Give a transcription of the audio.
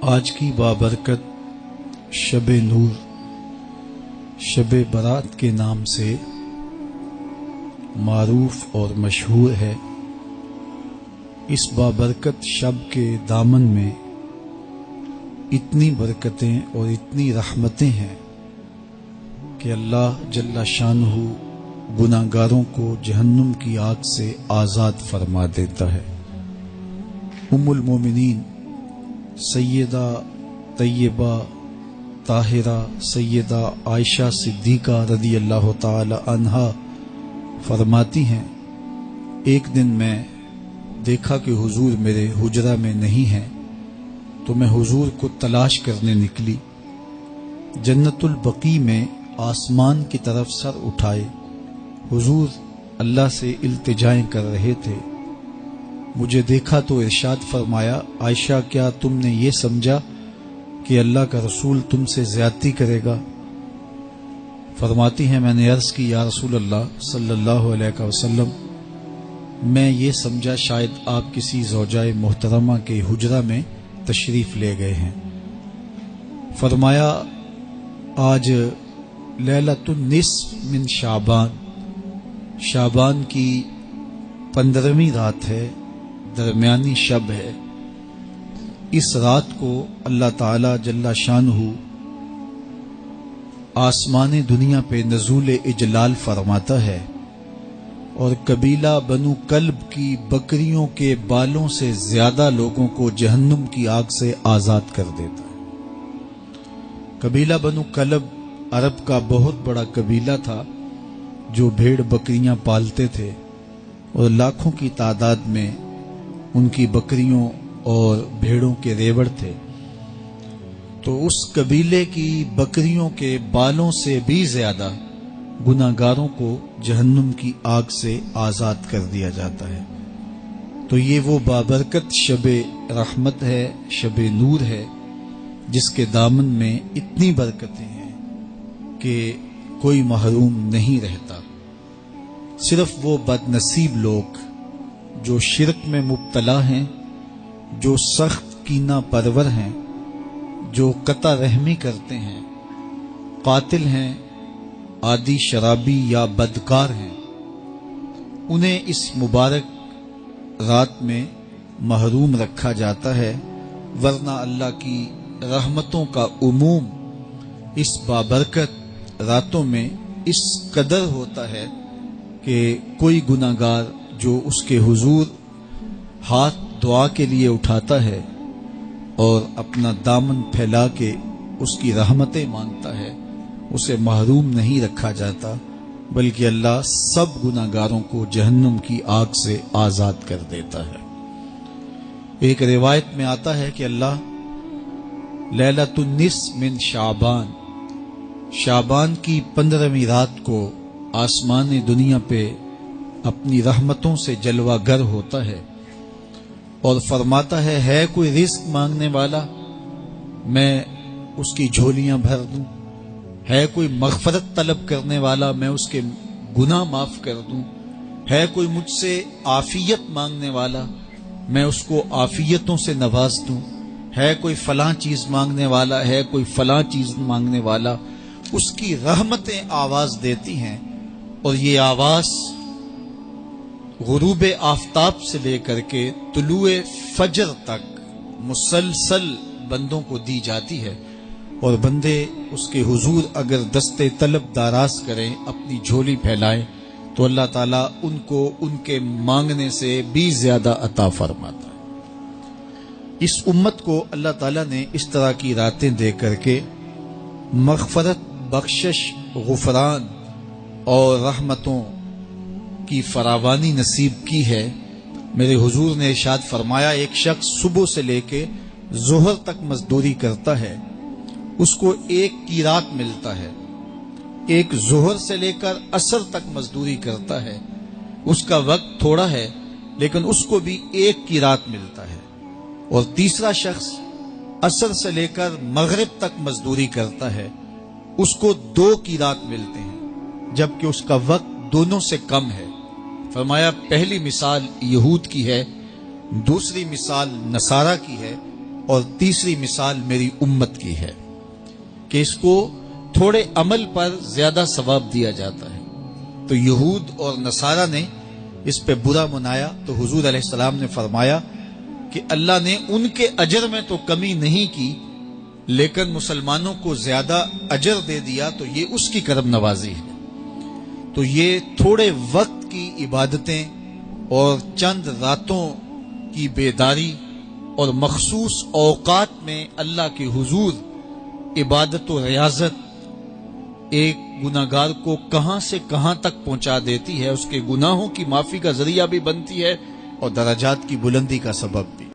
آج کی بابرکت شب نور، شب برات کے نام سے معروف اور مشہور ہے۔ اس بابرکت شب کے دامن میں اتنی برکتیں اور اتنی رحمتیں ہیں کہ اللہ جل شانہ گناہگاروں کو جہنم کی آگ سے آزاد فرما دیتا ہے۔ ام المومنین سیدہ طیبہ طاہرہ سیدہ عائشہ صدیقہ رضی اللہ تعالی عنہا فرماتی ہیں، ایک دن میں دیکھا کہ حضور میرے حجرہ میں نہیں ہیں، تو میں حضور کو تلاش کرنے نکلی۔ جنت البقیع میں آسمان کی طرف سر اٹھائے حضور اللہ سے التجائیں کر رہے تھے۔ مجھے دیکھا تو ارشاد فرمایا، عائشہ کیا تم نے یہ سمجھا کہ اللہ کا رسول تم سے زیادتی کرے گا؟ فرماتی ہیں میں نے عرض کی، یا رسول اللہ صلی اللہ علیہ وسلم، میں یہ سمجھا شاید آپ کسی زوجائے محترمہ کے حجرہ میں تشریف لے گئے ہیں۔ فرمایا آج لیلۃ النصف من شعبان، شعبان کی 15ویں رات ہے، درمیانی شب ہے۔ اس رات کو اللہ تعالی جل شانہ آسمان دنیا پہ نزول اجلال فرماتا ہے اور قبیلہ بنو کلب کی بکریوں کے بالوں سے زیادہ لوگوں کو جہنم کی آگ سے آزاد کر دیتا ہے۔ قبیلہ بنو کلب عرب کا بہت بڑا قبیلہ تھا جو بھیڑ بکریاں پالتے تھے اور لاکھوں کی تعداد میں ان کی بکریوں اور بھیڑوں کے ریوڑ تھے۔ تو اس قبیلے کی بکریوں کے بالوں سے بھی زیادہ گناہگاروں کو جہنم کی آگ سے آزاد کر دیا جاتا ہے۔ تو یہ وہ بابرکت شب رحمت ہے، شب نور ہے، جس کے دامن میں اتنی برکتیں ہیں کہ کوئی محروم نہیں رہتا۔ صرف وہ بد نصیب لوگ جو شرک میں مبتلا ہیں، جو سخت کینہ پرور ہیں، جو قطع رحمی کرتے ہیں، قاتل ہیں، عادی شرابی یا بدکار ہیں، انہیں اس مبارک رات میں محروم رکھا جاتا ہے، ورنہ اللہ کی رحمتوں کا عموم اس بابرکت راتوں میں اس قدر ہوتا ہے کہ کوئی گناہگار جو اس کے حضور ہاتھ دعا کے لیے اٹھاتا ہے اور اپنا دامن پھیلا کے اس کی رحمتیں مانگتا ہے، اسے محروم نہیں رکھا جاتا، بلکہ اللہ سب گناہگاروں کو جہنم کی آگ سے آزاد کر دیتا ہے۔ ایک روایت میں آتا ہے کہ اللہ لیلۃ النصف من شعبان، شعبان کی 15ویں رات کو آسمان دنیا پہ اپنی رحمتوں سے جلوہ گر ہوتا ہے اور فرماتا ہے کوئی رزق مانگنے والا، میں اس کی جھولیاں بھر دوں، ہے کوئی مغفرت طلب کرنے والا، میں اس کے گناہ معاف کر دوں، ہے کوئی مجھ سے عافیت مانگنے والا، میں اس کو عافیتوں سے نواز دوں، ہے کوئی فلاں چیز مانگنے والا، ہے کوئی فلاں چیز مانگنے والا۔ اس کی رحمتیں آواز دیتی ہیں اور یہ آواز غروب آفتاب سے لے کر کے طلوع فجر تک مسلسل بندوں کو دی جاتی ہے، اور بندے اس کے حضور اگر دستے طلب دراز کریں، اپنی جھولی پھیلائیں، تو اللہ تعالیٰ ان کو ان کے مانگنے سے بھی زیادہ عطا فرماتا ہے۔ اس امت کو اللہ تعالیٰ نے اس طرح کی راتیں دے کر کے مغفرت، بخشش، غفران اور رحمتوں کی فراوانی نصیب کی ہے۔ میرے حضور نے ارشاد فرمایا، ایک شخص صبح سے لے کے ظہر تک مزدوری کرتا ہے، اس کو 1 قیراط ملتا ہے۔ ایک ظہر سے لے کر عصر تک مزدوری کرتا ہے، اس کا وقت تھوڑا ہے لیکن اس کو بھی 1 قیراط ملتا ہے۔ اور تیسرا شخص عصر سے لے کر مغرب تک مزدوری کرتا ہے، اس کو 2 قیراط ملتے ہیں، جبکہ اس کا وقت دونوں سے کم ہے۔ فرمایا پہلی مثال یہود کی ہے، دوسری مثال نصارہ کی ہے، اور تیسری مثال میری امت کی ہے کہ اس کو تھوڑے عمل پر زیادہ ثواب دیا جاتا ہے۔ تو یہود اور نصارہ نے اس پہ برا منایا تو حضور علیہ السلام نے فرمایا کہ اللہ نے ان کے اجر میں تو کمی نہیں کی، لیکن مسلمانوں کو زیادہ اجر دے دیا، تو یہ اس کی کرم نوازی ہے۔ تو یہ تھوڑے وقت کی عبادتیں اور چند راتوں کی بیداری اور مخصوص اوقات میں اللہ کے حضور عبادت و ریاضت ایک گناہگار کو کہاں سے کہاں تک پہنچا دیتی ہے، اس کے گناہوں کی معافی کا ذریعہ بھی بنتی ہے اور درجات کی بلندی کا سبب۔